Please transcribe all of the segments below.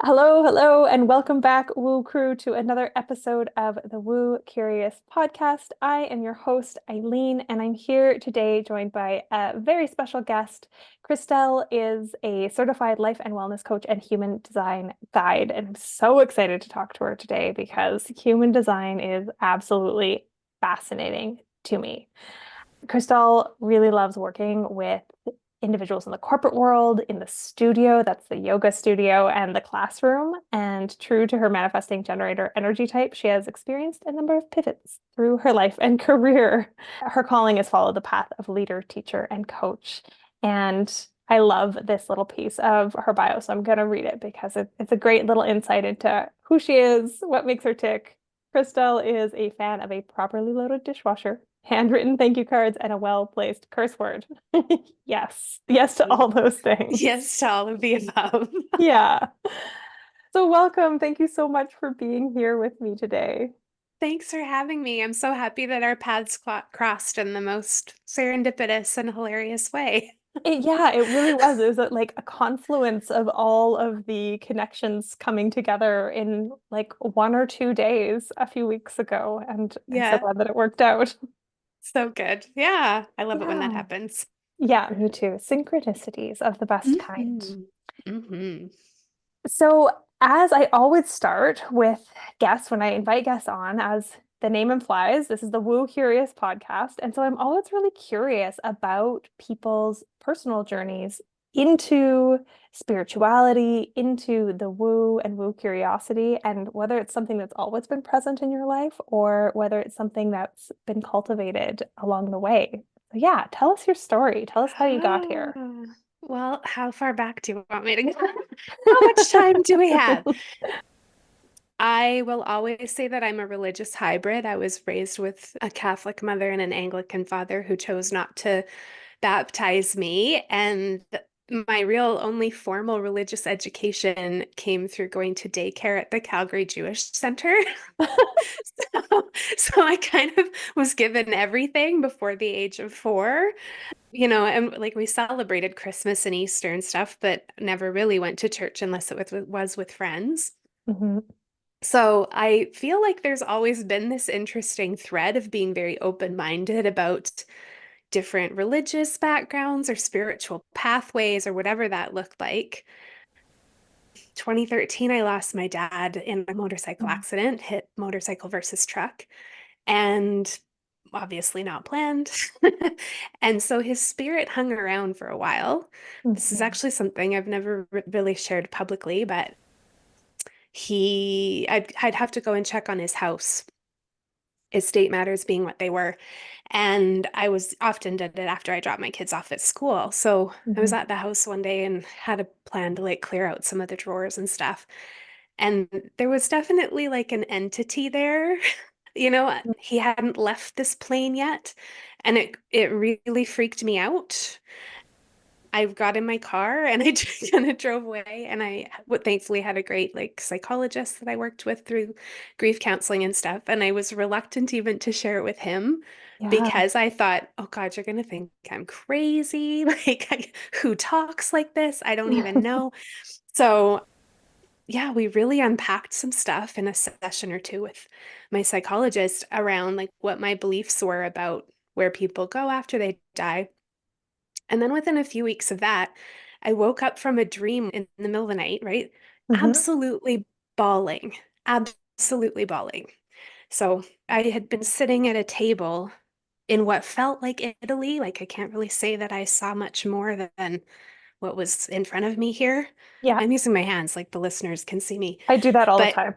Hello, hello, and welcome back, Woo Crew, to another episode of the Woo Curious podcast. I am your host, Eileen, and I'm here today joined by a very special guest. Kristell is a certified life and wellness coach and human design guide, and I'm so excited to talk to her today because human design is absolutely fascinating to me. Kristell really loves working with individuals in the corporate world, in the studio, that's the yoga studio, and the classroom. And true to her manifesting generator energy type, she has experienced a number of pivots through her life and career. Her calling is follow the path of leader, teacher, and coach. And I love this little piece of her bio, so I'm going to read it because it's a great little insight into who she is, what makes her tick. Kristell is a fan of a properly loaded dishwasher, handwritten thank you cards, and a well-placed curse word. Yes. Yes to all those things. Yes to all of the above. Yeah. So welcome. Thank you so much for being here with me today. Thanks for having me. I'm so happy that our paths crossed in the most serendipitous and hilarious way. Yeah, it really was. It was like a confluence of all of the connections coming together in like 1 or 2 days a few weeks ago. And I'm so Yeah, glad that it worked out. so good. Yeah, I love it when that Yeah. happens. Yeah, me too. Synchronicities of the best kind. hmm hmm So, as I always start with guests when I invite guests on, as the name implies, this is the Woo Curious podcast. And so I'm always really curious about people's personal journeys into spirituality, into the woo and woo curiosity, and whether it's something that's always been present in your life or whether it's something that's been cultivated along the way. So yeah, tell us your story. Tell us how you got here. Well, how far back do you want me to go? How much time do we have? I will always say that I'm a religious hybrid. I was raised with a Catholic mother and an Anglican father who chose not to baptize me. And my real only formal religious education came through going to daycare at the Calgary Jewish Center. So I kind of was given everything before the age of 4, and like we celebrated Christmas and Easter and stuff, but never really went to church unless it was with friends. Mhm. So I feel like there's always been this interesting thread of being very open-minded about different religious backgrounds or spiritual pathways or whatever that looked like. 2013, I lost my dad in a motorcycle Mhm. accident, hit motorcycle versus truck, and obviously not planned. And so his spirit hung around for a while. This is Mhm. actually something I've never really shared publicly, but I'd have to go and check on his house, estate matters being what they were. And I was often did it after I dropped my kids off at school. So I was Mhm. at the house one day and had a plan to like clear out some of the drawers and stuff. And there was definitely like an entity there. He hadn't left this plane yet. And it really freaked me out. I got in my car and I just kind of drove away. And I thankfully had a great like psychologist that I worked with through grief counseling and stuff. And I was reluctant even to share it with him Yeah. because I thought, oh God, you're gonna think I'm crazy. Who talks like this? I don't even know. So yeah, we really unpacked some stuff in a session or two with my psychologist around like what my beliefs were about where people go after they die. And then within a few weeks of that, I woke up from a dream in the middle of the night, right? Mhm. Absolutely bawling, absolutely bawling. So I had been sitting at a table in what felt like Italy. Like I can't really say that I saw much more than what was in front of me here. Yeah, I'm using my hands like the listeners can see me. I do that all the But time.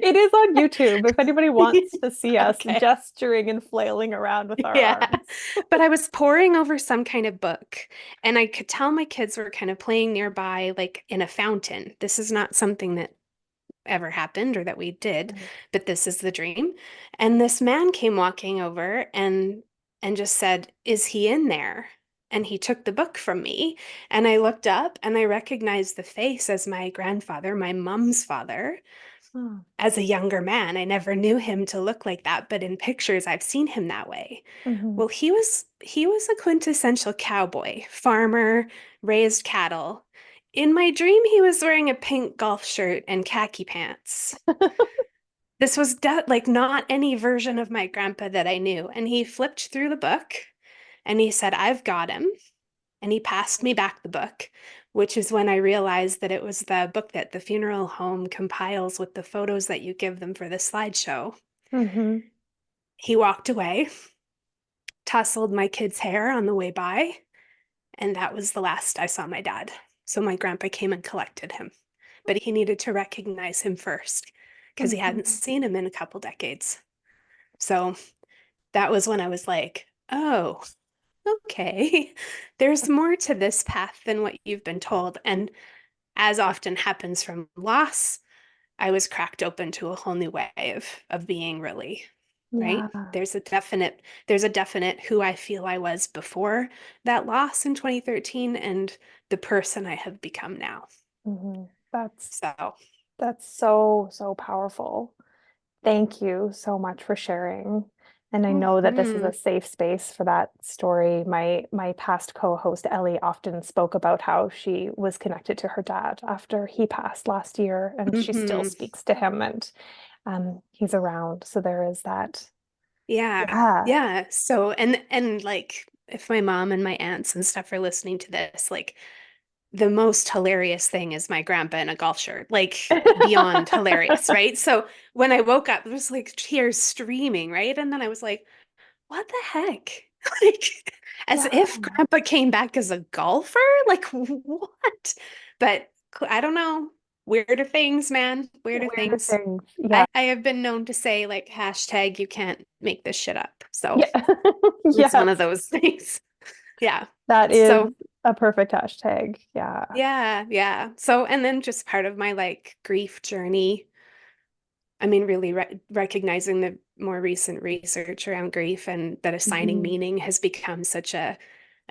It is on YouTube if anybody wants to see us okay. gesturing and flailing around with our Yeah. arms. But I was poring over some kind of book, and I could tell my kids were kind of playing nearby, like in a fountain. This is not something that ever happened or that we did, Mhm. but this is the dream. And this man came walking over and just said, "Is he in there?" And he took the book from me, and I looked up and I recognized the face as my grandfather, my mom's father Oh. as a younger man. I never knew him to look like that, but in pictures I've seen him that way. Mhm. Well, he was a quintessential cowboy, farmer, raised cattle In my dream, he was wearing a pink golf shirt and khaki pants. This was like not any version of my grandpa that I knew. And he flipped through the book and he said, I've got him. And he passed me back the book, which is when I realized that it was the book that the funeral home compiles with the photos that you give them for the slideshow. Mm-hmm. He walked away, tousled my kid's hair on the way by, and that was the last I saw my dad. So my grandpa came and collected him, but he needed to recognize him first because he hadn't Mm-hmm. seen him in a couple decades. So that was when I was like, oh, okay, there's more to this path than what you've been told. And as often happens from loss, I was cracked open to a whole new way of being really, right? Yeah. There's a definite who I feel I was before that loss in 2013 and the person I have become now. Mm-hmm. That's So, that's so, so powerful. Thank you so much for sharing. And I know that this is a mhm, safe space for that story. My past co-host Ellie often spoke about how she was connected to her dad after he passed last year, and she still mhm. speaks to him, and he's around. So there is that. Yeah. Yeah. Yeah. So, and like if my mom and my aunts and stuff are listening to this, like the most hilarious thing is my grandpa in a golf shirt, like beyond hilarious, right? So when I woke up, it was like tears streaming, right? And then I was like, what the heck? Like, as Yeah. if grandpa came back as a golfer? Like, what? But I don't know. Weirder things, man. Weirder Weird things. things. Yeah. I have been known to say, like, hashtag, you can't make this shit up. So Yeah. it's one of Yes. those things. Yeah. That is So a perfect hashtag. Yeah. yeah, yeah. So, and then just part of my like grief journey. I mean, really recognizing the more recent research around grief and that assigning Hmm. meaning has become such a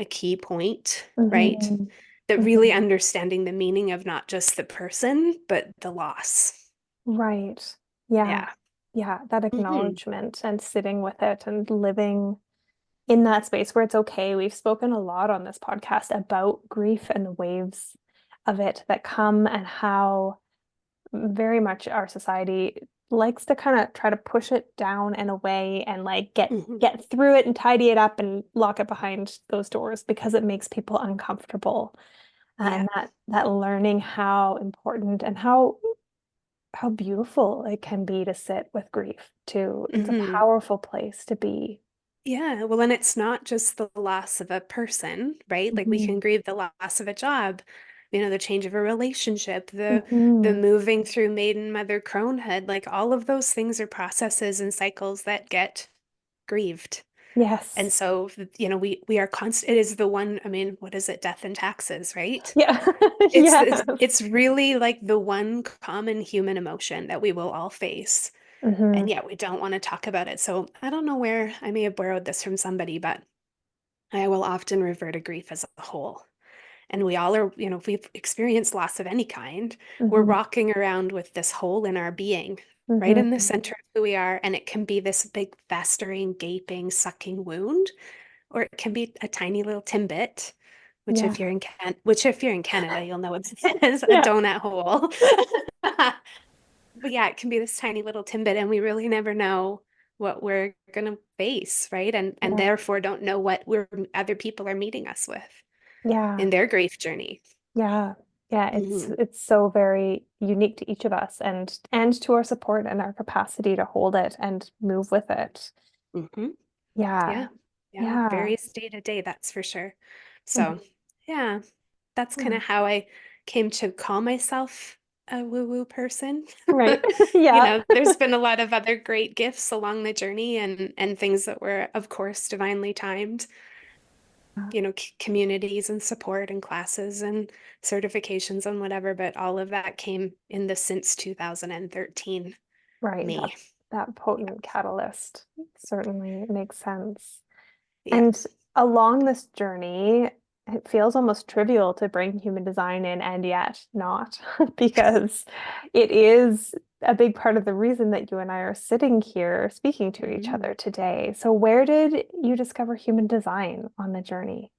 key point, right? Hmm. That really Hmm. understanding the meaning of not just the person, but the loss. Right. Yeah. Yeah. Yeah. That Hmm. acknowledgement and sitting with it and living in that space where it's okay. We've spoken a lot on this podcast about grief and the waves of it that come, and how very much our society likes to kind of try to push it down and away and like Hmm. get through it and tidy it up and lock it behind those doors because it makes people uncomfortable. Yeah. And that learning how important and how beautiful it can be to sit with grief too. It's a Hmm. powerful place to be. Yeah. Well, and it's not just the loss of a person, right? Like we can Mhm. grieve the loss of a job, the change of a relationship, the Mhm. moving through maiden mother cronehood, like all of those things are processes and cycles that get grieved. And Yes. so, we are constant. It is the one, I mean, what is it? Death and taxes, right? Yeah. It's Yes. it's it's really like the one common human emotion that we will all face. Hmm. And yet we don't want to talk about it. So I don't know where I may have borrowed this from somebody, but I will often refer to grief as a whole. And we all are, if we've experienced loss of any kind, we're Hmm. walking around with this hole in our being, right in the Hmm. center of who we are. And it can be this big, festering, gaping, sucking wound, or it can be a tiny little timbit, Yeah. which if you're in Canada, you'll know what it is, a Yeah. donut hole. But yeah, it can be this tiny little timbit, and we really never know what we're gonna face, right? And Yeah. therefore don't know what other people are meeting us with Yeah. in their grief journey. Yeah. Yeah. It's Hmm. it's so very unique to each of us, and to our support and our capacity to hold it and move with it. Hmm. Yeah. Yeah. Yeah. Yeah. Varies day to day, that's for sure. So, Mhm. yeah, that's kind Yeah. of how I came to call myself a woo-woo person. Right. Yeah. There's been a lot of other great gifts along the journey and things that were, of course, divinely timed. Communities and support and classes and certifications and whatever, but all of that came in the since 2013 Right. me. That potent catalyst certainly makes sense. Yeah. And along this journey, it feels almost trivial to bring human design in, and yet not, because it is a big part of the reason that you and I are sitting here speaking to each Mhm. other today. So, where did you discover human design on the journey?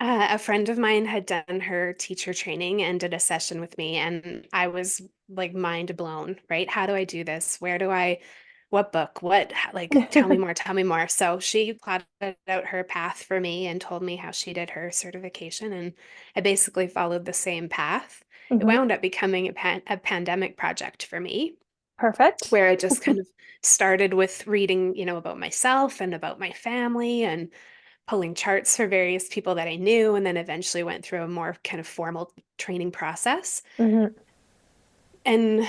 A friend of mine had done her teacher training and did a session with me, and I was like mind blown, right? How do I do this? What book? Like, tell me more, tell me more. So she plotted out her path for me and told me how she did her certification, and I basically followed the same path. It Hmm. wound up becoming a pandemic project for me, Perfect. where I just kind of started with reading, about myself and about my family and pulling charts for various people that I knew, and then eventually went through a more kind of formal training process. Hmm. And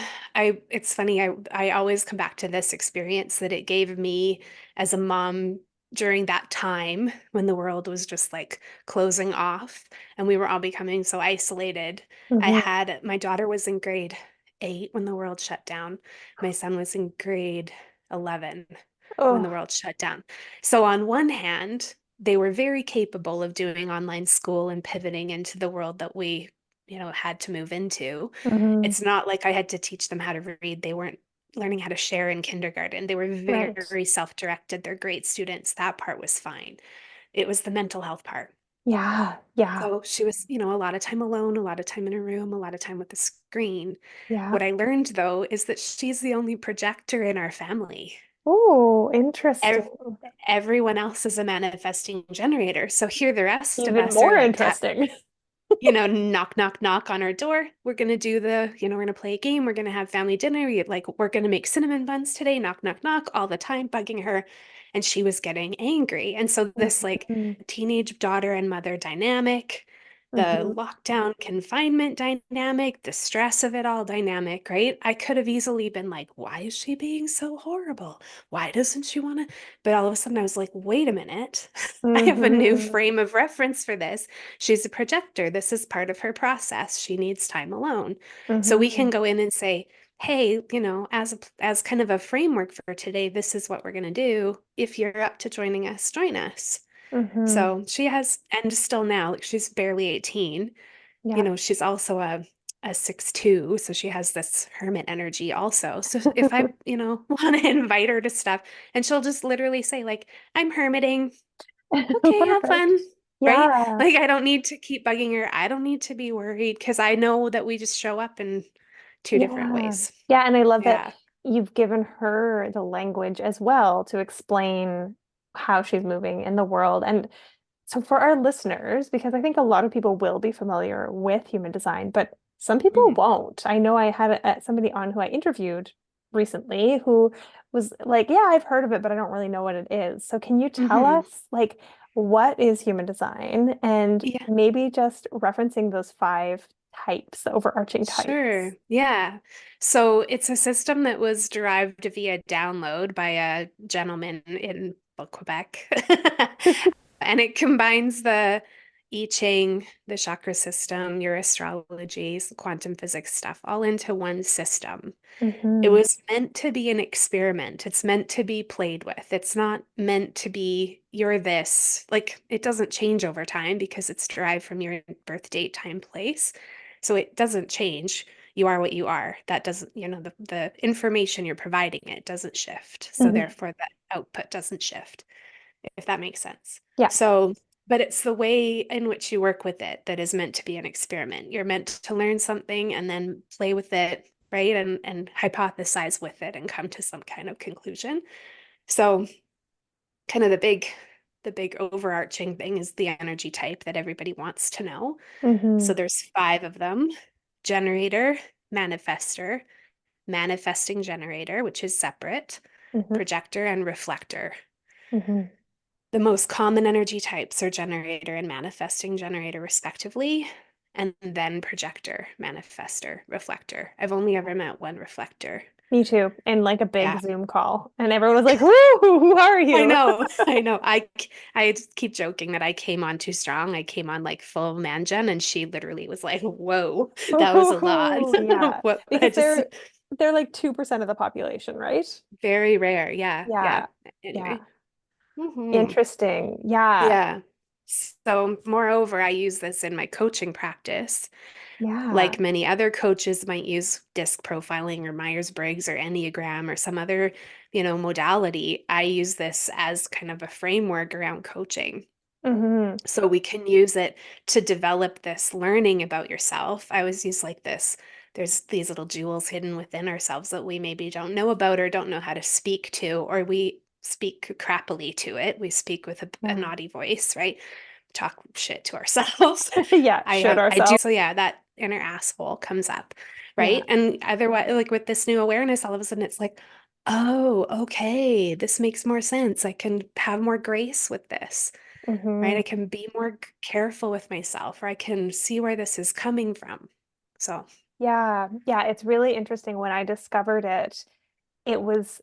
it's funny, I always come back to this experience that it gave me as a mom during that time when the world was just like closing off and we were all becoming so isolated. Hmm. My daughter was in grade 8 when the world shut down. My son was in grade 11 when the Oh. world shut down. So on one hand, they were very capable of doing online school and pivoting into the world that we, had to move into. Hmm. It's not like I had to teach them how to read. They weren't learning how to share in kindergarten. They were Right. very self-directed. They're great students. That part was fine. It was the mental health part. Yeah. Yeah. So she was, a lot of time alone, a lot of time in a room, a lot of time with the screen. Yeah. What I learned though is that she's the only projector in our family. Oh, interesting. Ev Everyone else is a manifesting generator. So here the rest of Even us are more like interesting. knock, knock, knock on our door. We're gonna do we're gonna play a game. We're gonna have family dinner. We're gonna make cinnamon buns today. Knock, knock, knock all the time, bugging her. And she was getting angry. And so this like Hmm. teenage daughter and mother dynamic, the Hmm. lockdown confinement dynamic, the stress of it all dynamic, right? I could have easily been like, why is she being so horrible? Why doesn't she want to? But all of a sudden I was like, wait a minute. I have a new Hmm. frame of reference for this. She's a projector. This is part of her process. She needs time alone. So we Hmm. can go in and say, hey, as kind of a framework for today, this is what we're going to do. If you're up to joining us, join us. Hmm. So she has, and still now, like she's barely 18. Yeah. She's also a 6'2", so she has this hermit energy also. So if I, want to invite her to stuff, and she'll just literally say like, I'm hermiting. Okay, have Perfect. fun, right? Yeah. Like I don't need to keep bugging her. I don't need to be worried because I know that we just show up in two different Yeah. ways. Yeah. And I love that Yeah. you've given her the language as well to explain how she's moving in the world. And so for our listeners, because I think a lot of people will be familiar with human design, but some people Mhm. won't. I know I had somebody on who I interviewed recently who was like, "Yeah, I've heard of it, but I don't really know what it is." So can you tell Mhm. us like what is human design and Yeah, maybe just referencing those five types, the overarching types? sure. Yeah. So it's a system that was derived via download by a gentleman in Quebec. And it combines the I Ching, the chakra system, your astrology, quantum physics stuff all into one system. It Hmm. was meant to be an experiment. It's meant to be played with. It's not meant to be you're this. Like it doesn't change over time because it's derived from your birth date, time, place. So it doesn't change. You are what you are. That doesn't, the information you're providing it doesn't shift. So Hmm. therefore the output doesn't shift, if that makes sense. Yeah. So, but it's the way in which you work with it that is meant to be an experiment. You're meant to learn something and then play with it, right? And hypothesize with it and come to some kind of conclusion. So, kind of the big overarching thing is the energy type that everybody wants to know. So Hmm. there's 5 of them: generator, manifester, manifesting generator, which is separate, Hmm. projector, and reflector. Hmm. The most common energy types are generator and manifesting generator, respectively, and then projector, manifester, reflector. I've only ever met one reflector. Me too. In like a big Yeah, Zoom call. And everyone was like, "Woo, who are I you?" know. I know. I just keep joking that I came on too strong. I came on like full man gen, and she literally was like, "Whoa, that was a lot." Oh, yeah. What I Because just they're like 2% of the population, right? very rare. Yeah, yeah. Yeah. Yeah. Anyway. Hmm. Interesting. Yeah. Yeah. So, moreover, I use this in my coaching practice. Yeah. Like many other coaches might use disc profiling or Myers-Briggs or Enneagram or some other, modality. I use this as kind of a framework around coaching. Hmm. So we can use it to develop this learning about yourself. I always use like this. There's these little jewels hidden within ourselves that we maybe don't know about or don't know how to speak to, or we speak crappily to it. We speak with a Yeah. naughty voice, right? Talk shit to ourselves. Yeah, should I do. ourselves. So yeah, that inner asshole comes up, Yeah. right? And otherwise, like with this new awareness, all of a sudden it's like, oh, okay, this makes more sense. I can have more grace with this, right? Hmm. I can be more careful with myself, or I can see where this is coming from. So, Yeah. Yeah. It's really interesting. When I discovered it, it was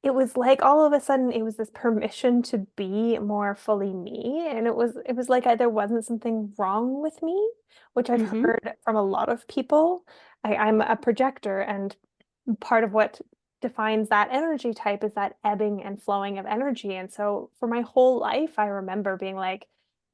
it was like all of a sudden it was this permission to be more fully me. And it was like there wasn't something wrong with me, which I've hmm heard from a lot of people. I'm a projector, and part of what defines that energy type is that ebbing and flowing of energy. And so for my whole life, I remember being like,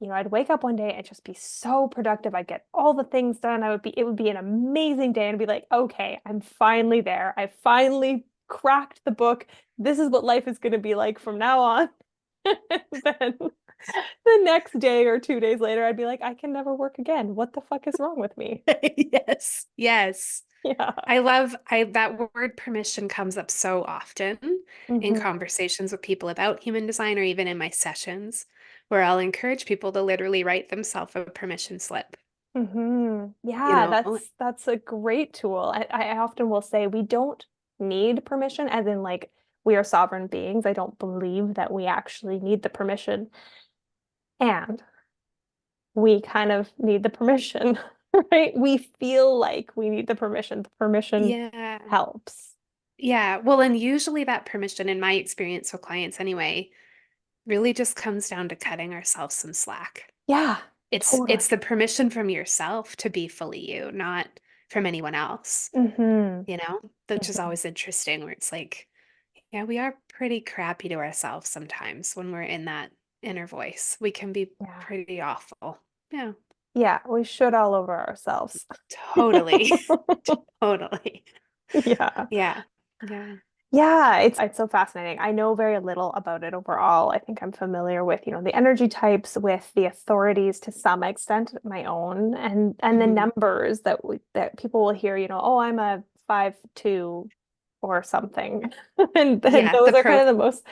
I'd wake up one day and just be so productive. I'd get all the things done. It would be an amazing day and be like, okay, I'm finally there. I finally cracked the book. This is what life is going to be like from now on. Then the next day or 2 days later, I'd be like, I can never work again. What the fuck is wrong with me? yes, yes. Yeah. I love I that word permission comes up so often in Hmm. conversations with people about human design or even in my sessions where I'll encourage people to literally write themselves a permission slip, you Yeah, know? that's a great tool. I often will say we don't need permission, as in like we are sovereign beings. I don't believe that we actually need the permission. And we kind of need the permission, right? We feel like we need the permission. The permission Yeah. helps. Yeah. Well, and usually that permission, in my experience with clients anyway, really just comes down to cutting ourselves some slack. Yeah, It's totally. the permission from yourself to be fully you, not from anyone else, Hmm. which is Hmm. always interesting where it's like, yeah, we are pretty crappy to ourselves sometimes when we're in that inner voice. We can be Yeah. pretty awful. Yeah, Yeah, we should all over ourselves. totally. Totally. Yeah. Yeah. Yeah. Yeah, it's so fascinating. I know very little about it overall. I think I'm familiar with, the energy types, with the authorities to some extent, my own, and the hmm numbers that people will hear, oh, I'm a 5'2" or something. And Yeah. those The are kind pro. of the most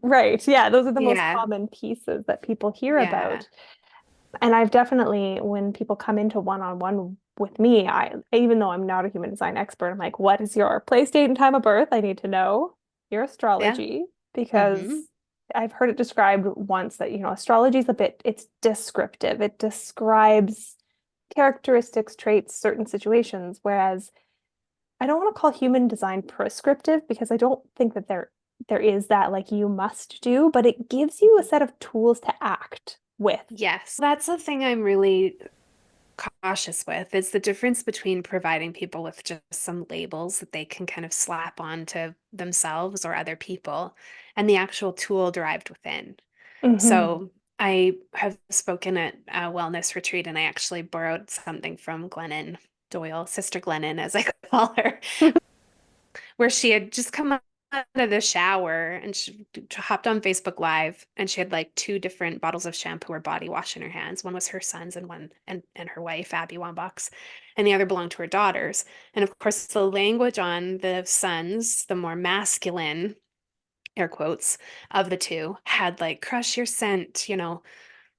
right. Yeah, those are the most Yeah. common pieces that people hear Yeah. about. And I've definitely, when people come into one-on-one with me, even though I'm not a human design expert, I'm like, what is your place, date, and time of birth? I need to know your Yeah. astrology, because hmm I've heard it described once that, astrology is it's descriptive. It describes characteristics, traits, certain situations, whereas I don't want to call human design prescriptive, because I don't think that there is that like you must do, but it gives you a set of tools to act with. Yes. That's the thing I'm really cautious with is the difference between providing people with just some labels that they can kind of slap onto themselves or other people and the actual tool derived within. Hmm. So I have spoken at a wellness retreat and I actually borrowed something from Glennon Doyle, Sister Glennon, as I call her, where she had just come out of the shower and she hopped on Facebook Live and she had like two different bottles of shampoo or body wash in her hands. One was her son's and one and her wife, Abby Wambach's, and the other belonged to her daughters. And of course, the language on the sons, the more masculine, air quotes, of the two, had like crush your scent,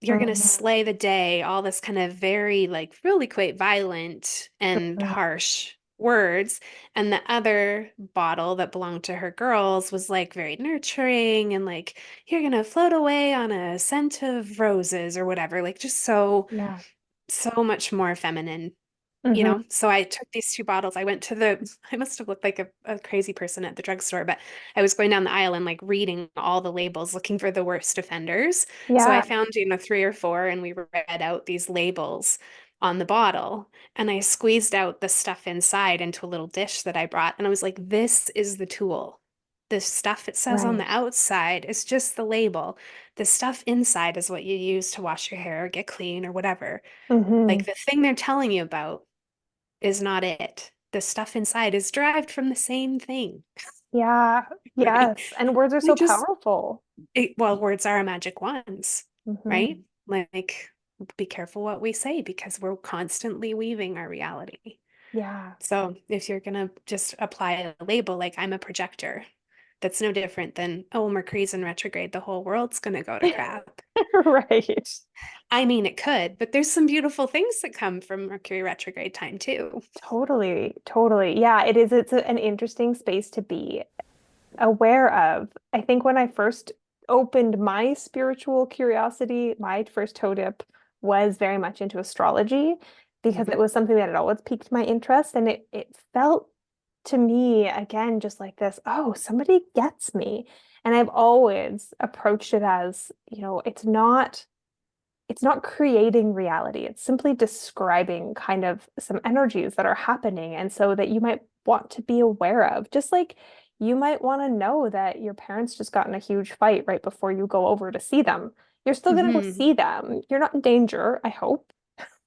you're gonna Hmm. slay the day, all this kind of very like really quite violent and Hmm. harsh words. And the other bottle that belonged to her girls was like very nurturing and like you're gonna float away on a scent of roses or whatever, like just Yeah. so much more feminine. Hmm. So I took these two bottles. I went to I must have looked like a crazy person at the drugstore, but I was going down the aisle and like reading all the labels, looking for the worst offenders. So I Yeah. found, three or four, and we read out these labels on the bottle. And I squeezed out the stuff inside into a little dish that I brought. And I was like, this is the tool. The stuff it says on Right. the outside is just the label. The stuff inside is what you use to wash your hair, get clean, or whatever. Hmm. Like the thing they're telling you about is not it. The stuff inside is derived from the same thing. Yeah. right? Yes. And words are We so just, powerful. well, words are magic wands, right? Hmm. Like, be careful what we say because we're constantly weaving our reality. Yeah. So if you're gonna just apply a label like I'm a projector, that's no different than, oh, Mercury's in retrograde, the whole world's gonna go to crap. Right. I mean, it could, but there's some beautiful things that come from Mercury retrograde time too. Totally. Totally. Yeah, it is. An interesting space to be aware of. I think when I first opened my spiritual curiosity, my first toe dip was very much into astrology because it Hmm. was something that had always piqued my interest. And it felt to me, again, just like this, oh, somebody gets me. And I've always approached it as, it's not creating reality. It's simply describing kind of some energies that are happening. And so that you might want to be aware of, just like you might want to know that your parents just got in a huge fight right before you go over to see them. You're still going to go Hmm. see them. You're not in danger, I hope.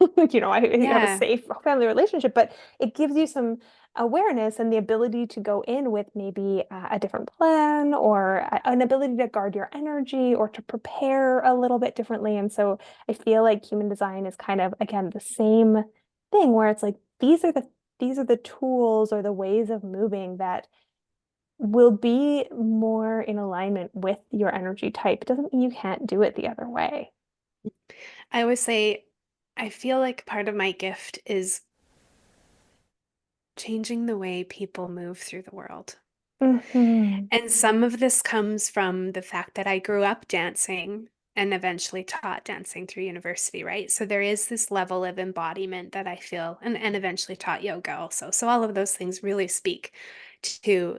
You have a Yeah. safe family relationship, but it gives you some awareness and the ability to go in with maybe a different plan or an ability to guard your energy or to prepare a little bit differently. And so I feel like human design is kind of, again, the same thing where it's like these are the tools or the ways of moving that will be more in alignment with your energy type. It doesn't mean you can't do it the other way. I always say, I feel like part of my gift is changing the way people move through the world. Hmm. And some of this comes from the fact that I grew up dancing and eventually taught dancing through university, right? So there is this level of embodiment that I feel, and eventually taught yoga also. So all of those things really speak to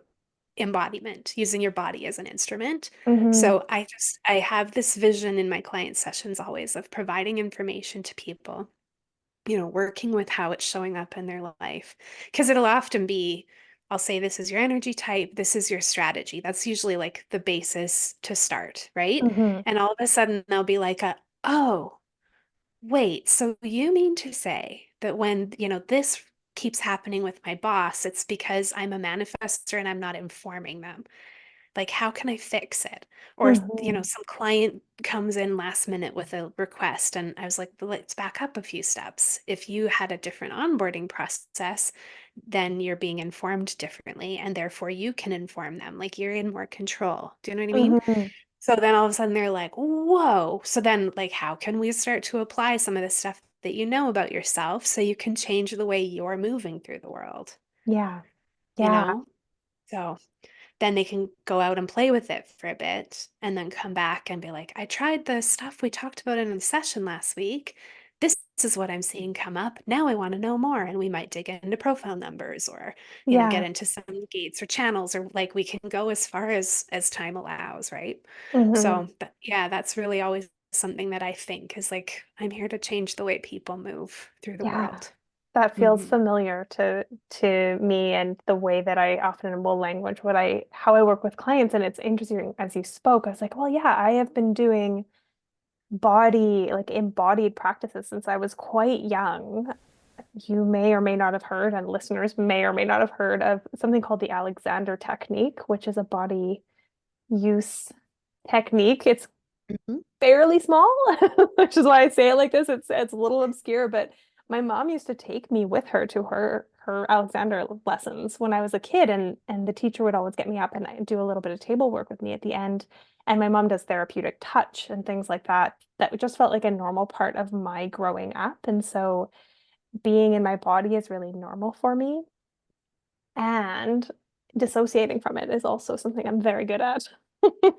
embodiment, using your body as an instrument. Hmm. So I have this vision in my client sessions always of providing information to people, working with how it's showing up in their life. Because it'll often be, I'll say, this is your energy type, this is your strategy. That's usually like the basis to start, right? Hmm. And all of a sudden they'll be like, oh, wait, so you mean to say that when, this keeps happening with my boss, it's because I'm a manifestor and I'm not informing them? Like, how can I fix it? Or, Hmm. some client comes in last minute with a request, and I was like, "But let's back up a few steps. If you had a different onboarding process, then you're being informed differently, and therefore you can inform them. Like, you're in more control. Do you know what I mean? Hmm. So then all of a sudden they're like, whoa. So then, like, how can we start to apply some of the stuff that you know about yourself so you can change the way you're moving through the world, Yeah. you Yeah. know? So then they can go out and play with it for a bit and then come back and be like, I tried the stuff we talked about in the session last week. This is what I'm seeing come up. Now I want to know more. And we might dig into profile numbers or, get Yeah. into some gates or channels, or like we can go as far as time allows, right? Hmm. So yeah, that's really always something that I think is like, I'm here to change the way people move through the Yeah. world. That feels Hmm. familiar to me and the way that I often will language how I work with clients. And it's interesting as you spoke, I was like, well, yeah, I have been doing like embodied practices since I was quite young. You may or may not have heard, and listeners may or may not have heard of something called the Alexander technique, which is a body use technique. It's Hmm. fairly small, which is why I say it like this. It's a little obscure, but my mom used to take me with her to her Alexander lessons when I was a kid, and the teacher would always get me up and do a little bit of table work with me at the end. And my mom does therapeutic touch and things like that. That just felt like a normal part of my growing up. And so being in my body is really normal for me. And dissociating from it is also something I'm very good at.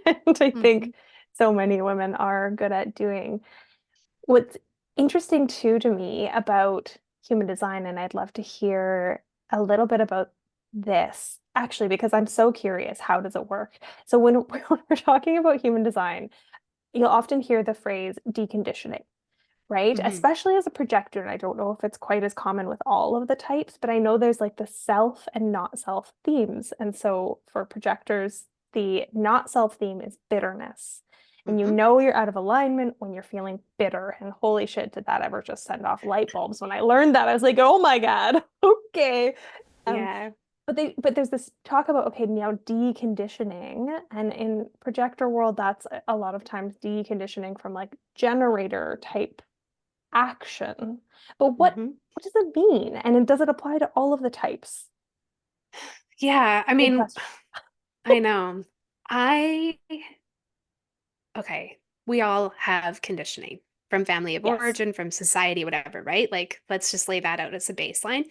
And I think Hmm. so many women are good at doing. What's interesting too to me about human design, and I'd love to hear a little bit about this actually, because I'm so curious, how does it work? So when we're talking about human design, you'll often hear the phrase deconditioning, right? Hmm. Especially as a projector. And I don't know if it's quite as common with all of the types, but I know there's like the self and not self themes. And so for projectors, the not self theme is bitterness. And you Hmm. know you're out of alignment when you're feeling bitter. And holy shit, did that ever just send off light bulbs when I learned that? I was like, oh my God, okay. Um, Yeah. but there's this talk about, okay, now deconditioning, and in projector world, that's a lot of times deconditioning from like generator type action. But Mhm. what does it mean? And does it apply to all of the types? Yeah, I Big mean, question. I know. I Okay, we all have conditioning from family of Yes. origin, from society, whatever, right? Like, let's just lay that out as a baseline.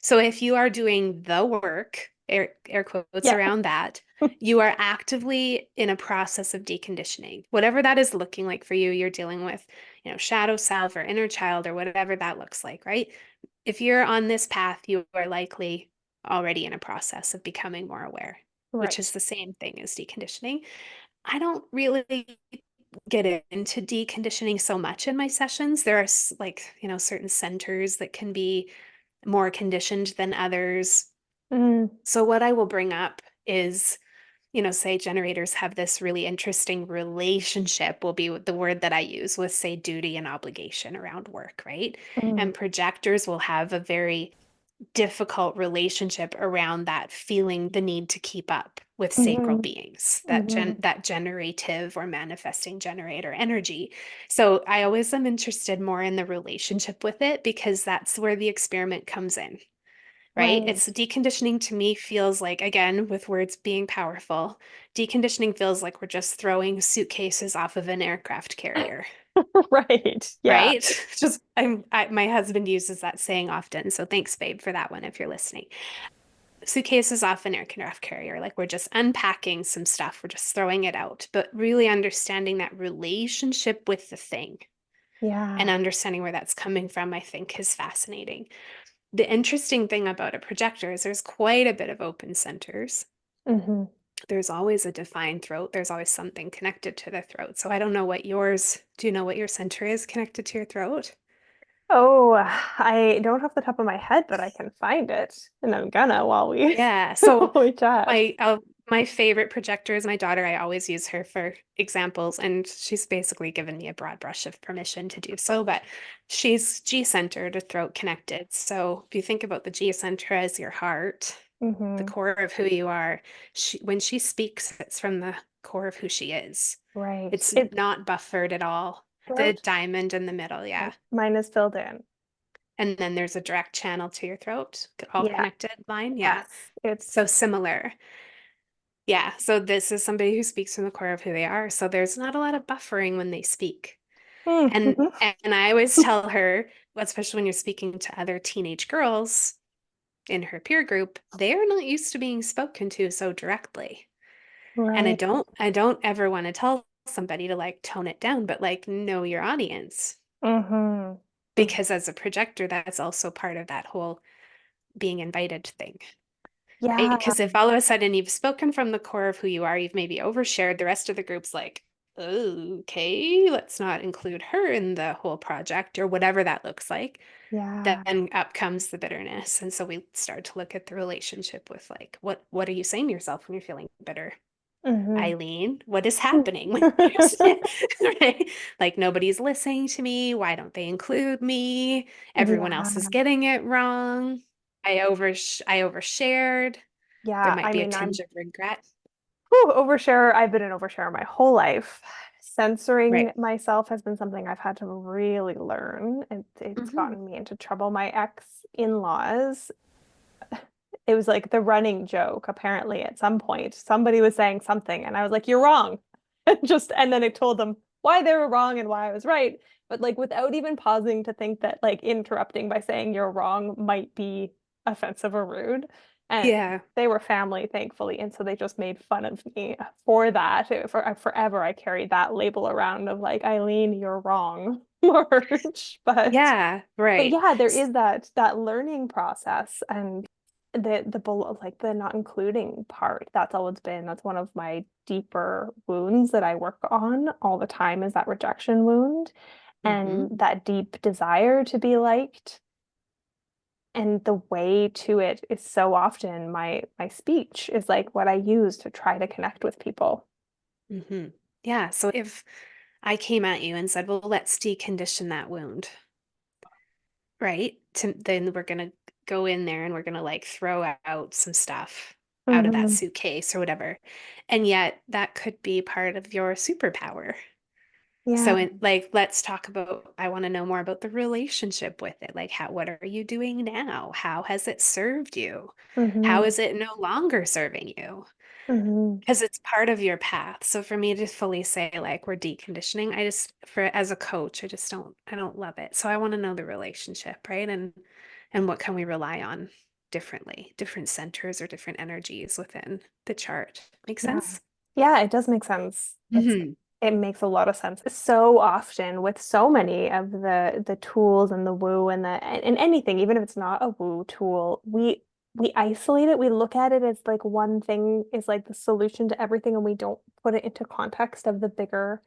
So if you are doing the work, air quotes Yeah. around that, you are actively in a process of deconditioning. Whatever that is looking like for you, you're dealing with, shadow self or inner child or whatever that looks like, right? If you're on this path, you are likely already in a process of becoming more aware, which is Right. the same thing as deconditioning. I don't really get into deconditioning so much in my sessions. There are like, certain centers that can be more conditioned than others. Mm, So what I will bring up is, say generators have this really interesting relationship, will be the word that I use with, say, duty and obligation around work, right? mm, And projectors will have a very difficult relationship around that feeling the need to keep up with sacral mhm, beings, mhm, that generative or manifesting generator energy. So I always am interested more in the relationship with it because that's where the experiment comes in, right? right. It's deconditioning to me feels like, again, with words being powerful, deconditioning feels like we're just throwing suitcases off of an aircraft carrier. Right. Yeah. Right? My husband uses that saying often. So thanks, babe, for that one if you're listening. Suitcases off an aircraft carrier. Like we're just unpacking some stuff, we're just throwing it out. But really understanding that relationship with the thing and Yeah. understanding where that's coming from, I think is fascinating. The interesting thing about a projector is there's quite a bit of open centers. Hmm. There's always a defined throat. There's always something connected to the throat. So I don't know what yours, do you know what your center is connected to your throat? Oh, I don't off the top of my head, but I can find it, and I'm gonna while we Yeah. while So we chat. my favorite projector is my daughter. I always use her for examples, and she's basically given me a broad brush of permission to do so. But she's G-centered, a throat connected. So if you think about the G center as your heart, the Hmm. core of who you are, when she speaks, it's from the core of who she is. Right. It's It not buffered at all. The throat. diamond in the middle, yeah. Mine is filled in. And then there's a direct channel to your throat, all Yeah. connected line. Yeah. Yes. It's. So similar. Yeah. So this is somebody who speaks from the core of who they are. So there's not a lot of buffering when they speak. And Mhm. and I always tell her, especially when you're speaking to other teenage girls in her peer group, they are not used to being spoken to so directly. And Right. I don't ever want to tell somebody to like tone it down, but like know your audience. Hmm. Hmm. Because as a projector, that's also part of that whole being invited thing. Right? Yeah. Because if all of a sudden you've spoken from the core of who you are, you've maybe overshared, the rest of the group's like, okay, let's not include her in the whole project or whatever that looks like. Yeah. Then up comes the bitterness. And so we start to look at the relationship with like, what are you saying to yourself when you're feeling bitter? Hmm. Eileen, what is happening when you're right? Like nobody's listening to me. Why don't they include me? Everyone else is Yeah. getting it wrong. I overshared. There Yeah. might I be a mean, tinge of regret. overshare. I've been an overshare my whole life. Censoring Right. myself has been something I've had to really learn. It's Hmm. gotten me into trouble. My ex-in-laws, it was like the running joke, apparently, at some point. Somebody was saying something, and I was like, "You're wrong." And then I told them why they were wrong and why I was right. But like without even pausing to think that like interrupting by saying you're wrong might be offensive or rude. And Yeah. they were family, thankfully, and so they just made fun of me for that. Forever, I carried that label around of like, Eileen, you're wrong, Marge. Yeah. But Right. yeah, there is that learning process, and the below, like the not including part. That's one of my deeper wounds that I work on all the time, is that rejection wound Hmm. and that deep desire to be liked. And the way to it is so often my speech is like what I use to try to connect with people. Hmm. Yeah. So if I came at you and said, well, let's decondition that wound, right? Then we're going to go in there and we're going to like throw out some stuff out of that Hmm. suitcase or whatever. And yet that could be part of your superpower. Yeah. So like let's talk about I want to know more about the relationship with it. Like what are you doing now? How has it served you? How Hmm. is it no longer serving you? Hmm. Because it's part of your path. So for me to fully say like we're deconditioning, I just for as a coach, I don't love it. So I want to know the relationship, right? And what can we rely on differently, different centers or different energies within the chart. Make Yeah. sense? Yeah, it does make sense. Hmm. It makes a lot of sense. So often with so many of the tools and the woo and anything, even if it's not a woo tool, we isolate it. We look at it as like one thing is like the solution to everything, and we don't put it into context of the bigger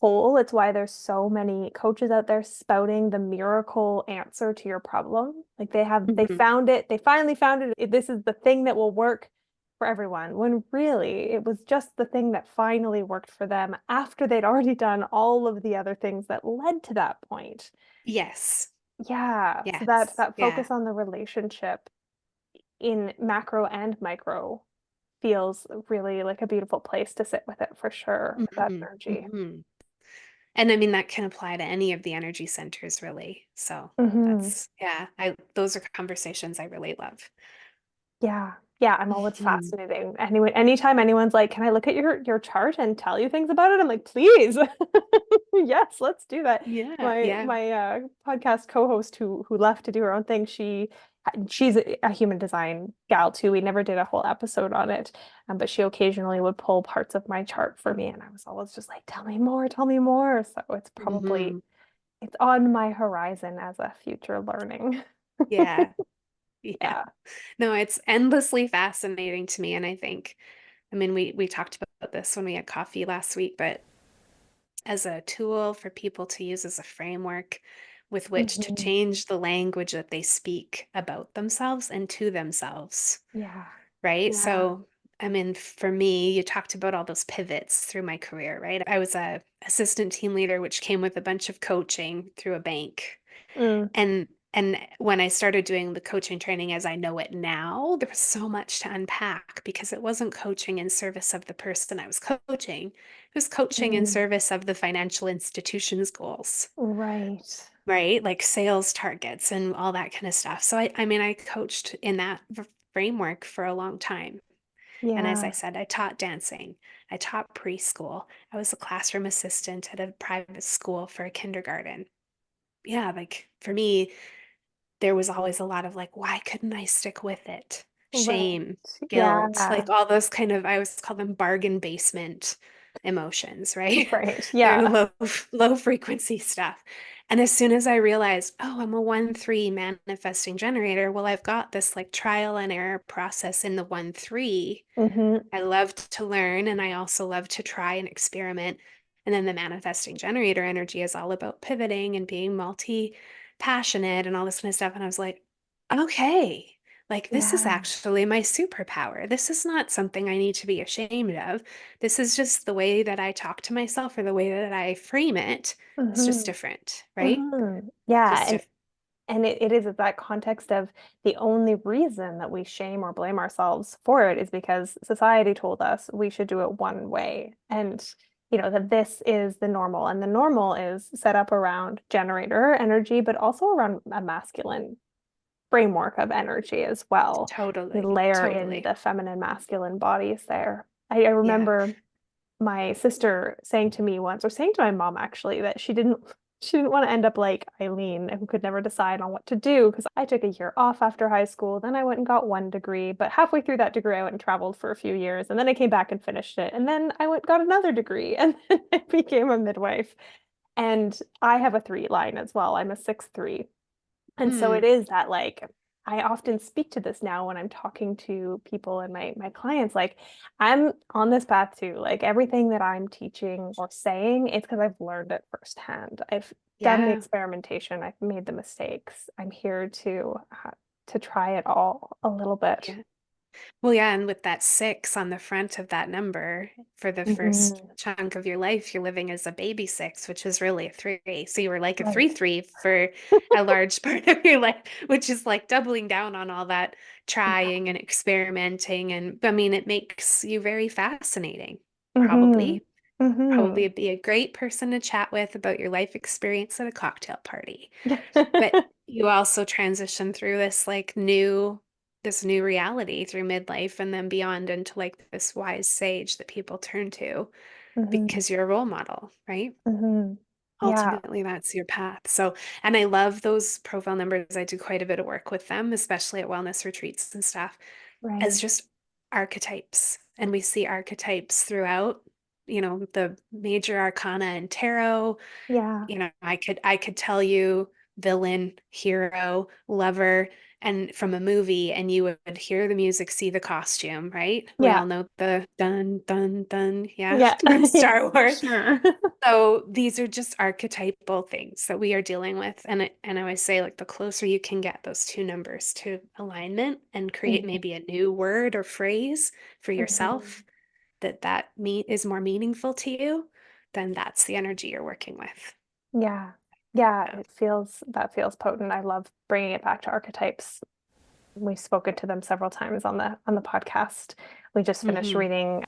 whole. It's why there's so many coaches out there spouting the miracle answer to your problem. Like they Hmm. found it, they finally found it. This is the thing that will work for everyone. When really it was just the thing that finally worked for them after they'd already done all of the other things that led to that point. Yes. Yeah, so Yes. that Yeah. focus on the relationship in macro and micro feels really like a beautiful place to sit with it for sure, with that Hmm. energy. Hmm. And I mean, that can apply to any of the energy centers, really. So Hmm. that's, yeah, those are conversations I really love. Yeah. Yeah, I'm always Mhm. fascinating. Anytime anyone's like, "Can I look at your chart and tell you things about it?" I'm like, "Please." Yes, let's do that. Yeah, My yeah. podcast co-host who left to do her own thing, she's a human design gal too. We never did a whole episode on it, but she occasionally would pull parts of my chart for me, and I was always just like, "Tell me more, tell me more." So Hmm. it's on my horizon as a future learning. Yeah, yeah. Yeah. No, it's endlessly fascinating to me. And I think, I mean, we talked about this when we had coffee last week, but as a tool for people to use as a framework with which to Hmm. change the language that they speak about themselves and to themselves, Yeah. right? Yeah. So, I mean, for me, you talked about all those pivots through my career, right? I was a assistant team leader, which came with a bunch of coaching through a bank. Mm. And when I started doing the coaching training as I know it now, there was so much to unpack because it wasn't coaching in service of the person I was coaching. It was coaching in Mm. service of the financial institution's goals, Right. right? Like sales targets and all that kind of stuff. So I mean, I coached in that framework for a long time. And as I Yeah. said, I taught dancing. I taught preschool. I was a classroom assistant at a private school for a kindergarten. Yeah, like for me, there was always a lot of like, why couldn't I stick with it? Right. Shame, guilt, Yeah. like all those kind of, I always call them bargain basement emotions, right? Right. They're Yeah. low frequency stuff. And as soon as I realized, oh, I'm a 1-3 manifesting generator, well, I've got this like trial and error process in the 1-3. Hmm. I love to learn and I also love to try and experiment. And then the manifesting generator energy is all about pivoting and being multi-passionate and all this kind of stuff. And I was like, okay, like this is Yeah. actually my superpower. This is not something I need to be ashamed of. This is just the way that I talk to myself or the way that I frame it. It's just Hmm. different, right? Hmm. Yeah. Just different. And it is that context of the only reason that we shame or blame ourselves for it is because society told us we should do it one way. And that this is the normal. And the normal is set up around generator energy, but also around a masculine framework of energy as well. We Totally, layer in totally. the feminine, masculine bodies there. I Yeah. remember my sister saying to me once, or saying to my mom actually, that she didn't want to end up like Eileen, who could never decide on what to do. Because I took a year off after high school, then I went and got one degree, but halfway through that degree, I went and traveled for a few years, and then I came back and finished it, and then I went got another degree, and then I became a midwife. And I have a three line as well. I'm a 6'3". And so Hmm. it is that like I often speak to this now when I'm talking to people and my clients, like I'm on this path too. Like everything that I'm teaching or saying, it's because I've learned it firsthand. I've done the Yeah. experimentation, I've made the mistakes. I'm here to try it all a little bit. Yeah. Well, yeah, and with that six on the front of that number for the first Hmm. chunk of your life, you're living as a baby six, which is really a three. So you were like a Right. 3-3 for a large part of your life, which is like doubling down on all that Yeah. trying and experimenting. And I mean, it makes you very fascinating, Hmm. probably. Hmm. Probably be a great person to chat with about your life experience at a cocktail party. But you also transition through this new reality through midlife and then beyond into like this wise sage that people turn to Hmm. because you're a role model, right? Hmm. Yeah. Ultimately, that's your path. So, and I love those profile numbers. I do quite a bit of work with them, especially at wellness retreats and stuff, as Right. just archetypes. And we see archetypes throughout, the major arcana and tarot. Yeah. I could tell you villain, hero, lover, and from a movie, and you would hear the music, see the costume, right? We Yeah. all know the dun dun dun, yeah, Yeah. from Yeah, Star for Wars. sure. So these are just archetypal things that we are dealing with. And I always say, like, the closer you can get those two numbers to alignment and create Mhm. maybe a new word or phrase for Mhm. yourself that is more meaningful to you, then that's the energy you're working with. Yeah. Yeah, Yeah. that feels potent. I love bringing it back to archetypes. We've spoken to them several times on the podcast. We just finished Hmm. reading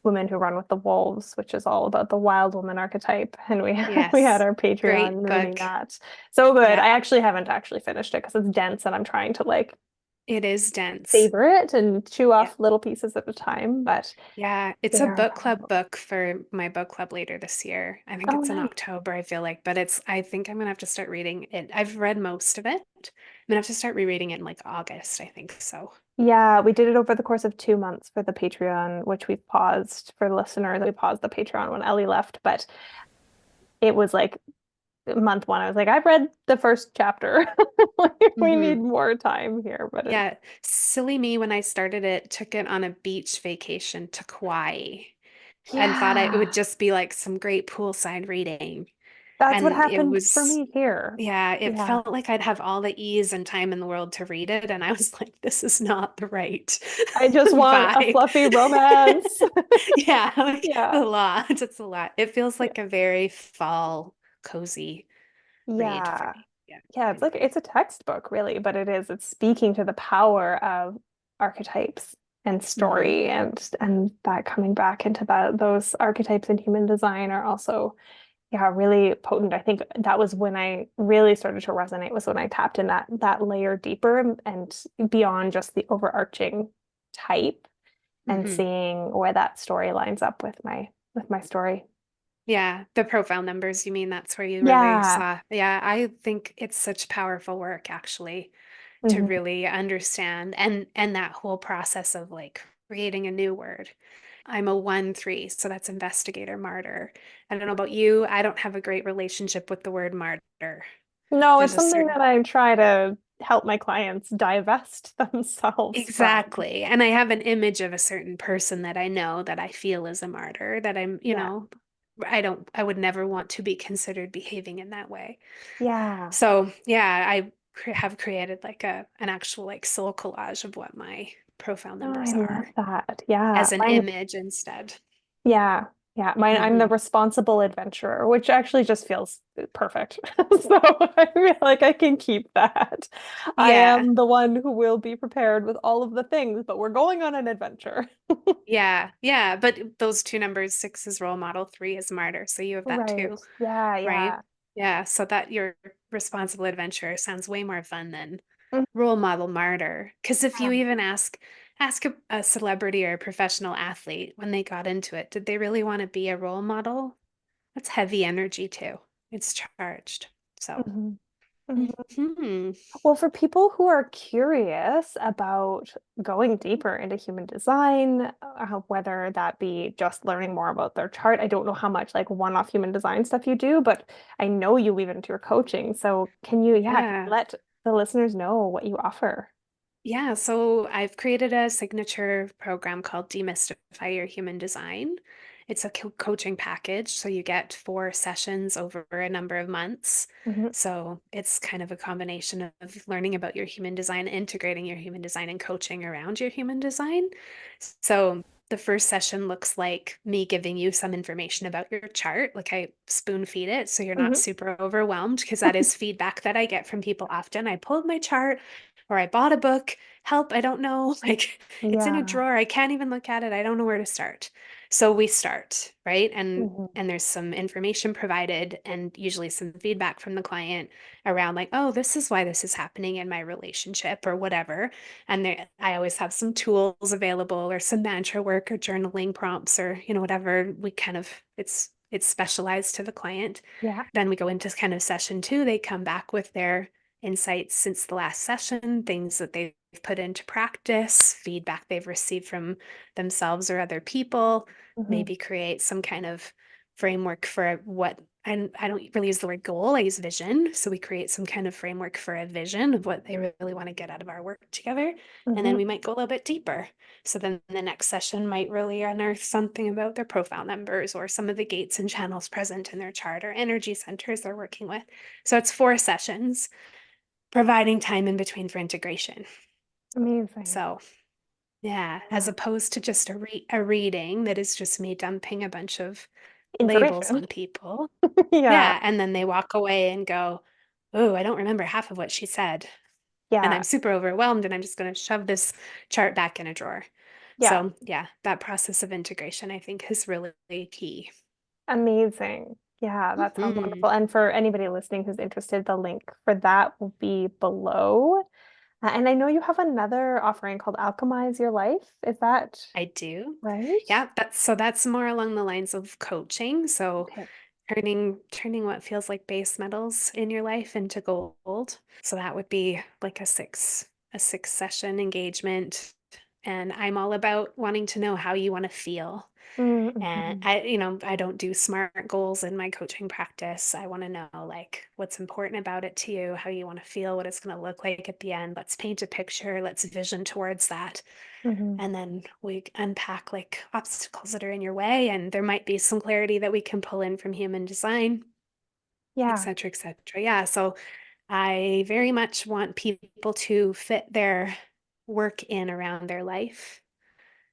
Women Who Run with the Wolves, which is all about the wild woman archetype, and we had Yes. our Great Patreon reading book. that. So good. Yeah. I actually haven't actually finished it because it's dense and I'm trying to like It is dense. savor it and chew Yeah. off little pieces at a time, but Yeah. It's they a are book club valuable. book for my book club later this year. I think Oh, it's in nice. October, I feel like, but I think I'm gonna have to start reading it. I've read most of it. I'm gonna have to start rereading it in like August, I think so. Yeah, we did it over the course of 2 months for the Patreon, which we paused for the listeners. We paused the Patreon when Ellie left, but it was like month one. I was like, I've read the first chapter. Like, we need Hmm. more time here, but Yeah. Silly me when I started it, took it on a beach vacation to Kauai and thought it would yeah, just be like some great poolside reading. that's what And it happened for was, me here. yeah, it Yeah, felt like I'd have all the ease and time in the world to read it. And I was like, this is not the right I just want a vibe. fluffy romance. Yeah, like a Yeah, lot. It's a lot. It feels yeah, like a very fall, cozy read for yeah. me. Yeah, Yeah, I it's like agree. it's a textbook really, but it's speaking to the power of archetypes and Hmm. story and that coming back into those archetypes in human design are also yeah, really potent. I think that was when I really started to resonate was when I tapped in that layer deeper and beyond just the overarching type and Hmm. seeing where that story lines up with my story. Yeah, the profile numbers, you mean that's where you really Yeah. saw. Yeah, I think it's such powerful work actually to Hmm. really understand and that whole process of like creating a new word. I'm a 1-3, so that's investigator martyr. I don't know about you, I don't have a great relationship with the word martyr. No, There's it's a something certain that I try to help my clients divest themselves from. exactly. And I have an image of a certain person that I know that I feel is a martyr, that Yeah. I would never want to be considered behaving in that way. Yeah. So yeah, have created like an actual like soul collage of what my profile Oh, I numbers love are that. Yeah. as an Mine image instead. Yeah. Yeah. I'm the Hmm. responsible adventurer, which actually just feels perfect. So I feel like I can keep that. I Yeah, am the one who will be prepared with all of the things, but we're going on an adventure. yeah, yeah. But those two numbers, six is role model, three is martyr. So you have that Right. too, Yeah. right? Yeah. Yeah. So that your responsible adventurer sounds way more fun than Mhm. role model martyr. Because if you Yeah. even ask a celebrity or a professional athlete when they got into it, did they really want to be a role model? That's heavy energy too. It's charged. So, Mhm. Mhm. mhm. Well, for people who are curious about going deeper into human design, whether that be just learning more about their chart, I don't know how much like one-off human design stuff you do, but I know you weave it into your coaching. So can you Yeah. let the listeners know what you offer? Yeah, so I've created a signature program called Demystify Your Human Design. It's a coaching package, so you get 4 sessions over a number of months. Hmm. So it's kind of a combination of learning about your human design, integrating your human design, and coaching around your human design. So the first session looks like me giving you some information about your chart. Like I spoon feed it so you're not Hmm. super overwhelmed, because that is feedback that I get from people often. I pulled my chart or I bought a book. Help, I don't know. Like it's in a Yeah. drawer. I can't even look at it. I don't know where to start. So we start, right? Hmm. And there's some information provided and usually some feedback from the client around like, oh, this is why this is happening in my relationship or whatever. And there, I always have some tools available or some mantra work or journaling prompts or, whatever we kind of it's specialized to the client. Yeah. Then we go into kind of session 2. They come back with their insights since the last session, things that they've put into practice, feedback they've received from themselves or other people, Hmm. maybe create some kind of framework for what, and I don't really use the word goal, I use vision. So we create some kind of framework for a vision of what they really want to get out of our work together. And then Hmm. we might go a little bit deeper. So then the next session might really unearth something about their profile numbers or some of the gates and channels present in their chart or energy centers they're working with. So it's 4 sessions, providing time in between for integration. Amazing. So yeah, as Yeah. opposed to just a reading that is just me dumping a bunch of labels Information. on people. Yeah. Yeah, and then they walk away and go, "Oh, I don't remember half of what she said." And Yeah. I'm super overwhelmed and I'm just going to shove this chart back in a drawer. Yeah. So, yeah, that process of integration I think is really key. Amazing. Yeah, that sounds Mhm. wonderful. And for anybody listening who's interested, the link for that will be below. And I know you have another offering called Alchemize Your Life. Is that I do. right? Yeah, that's more along the lines of coaching. So Okay. turning what feels like base metals in your life into gold. So that would be like a 6 session engagement. And I'm all about wanting to know how you want to feel. And Mm-hmm. I don't do SMART goals in my coaching practice. I want to know like what's important about it to you, how you want to feel, what it's going to look like at the end. Let's paint a picture, let's vision towards that. Hmm. And then we unpack like obstacles that are in your way. And there might be some clarity that we can pull in from human design, et Yeah. cetera, et cetera. Yeah. So I very much want people to fit their work in around their life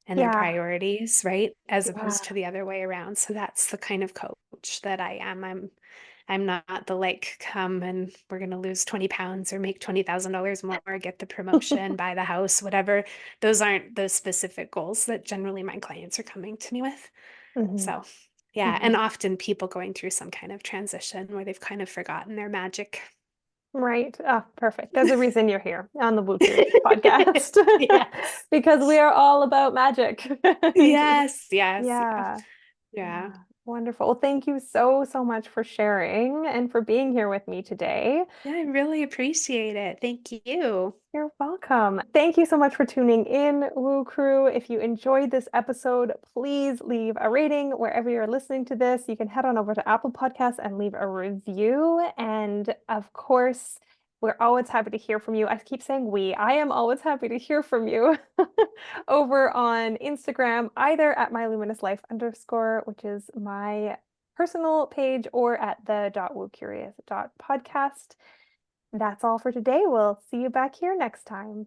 and their Yeah. priorities, right? As Yeah. opposed to the other way around. So that's the kind of coach that I am. I'm not the like, come and we're going to lose 20 pounds or make $20,000 more, get the promotion, buy the house, whatever. Those aren't the specific goals that generally my clients are coming to me with. Hmm. So, yeah. Hmm. And often people going through some kind of transition where they've kind of forgotten their magic. Right. Ah, perfect. There's a reason you're here on the Woo Curious podcast Yes. because we are all about magic. Yes. Yes. Yeah. Yeah. Yeah. Yeah. Wonderful. Well, thank you so, so much for sharing and for being here with me today. Yeah, I really appreciate it. Thank you. You're welcome. Thank you so much for tuning in, Woo Crew. If you enjoyed this episode, please leave a rating wherever you're listening to this. You can head on over to Apple Podcasts and leave a review. And of course, we're always happy to hear from you. I keep saying we. I am always happy to hear from you over on Instagram, either at myluminous_life_, which is my personal page, or at the .woocurious.podcast. That's all for today. We'll see you back here next time.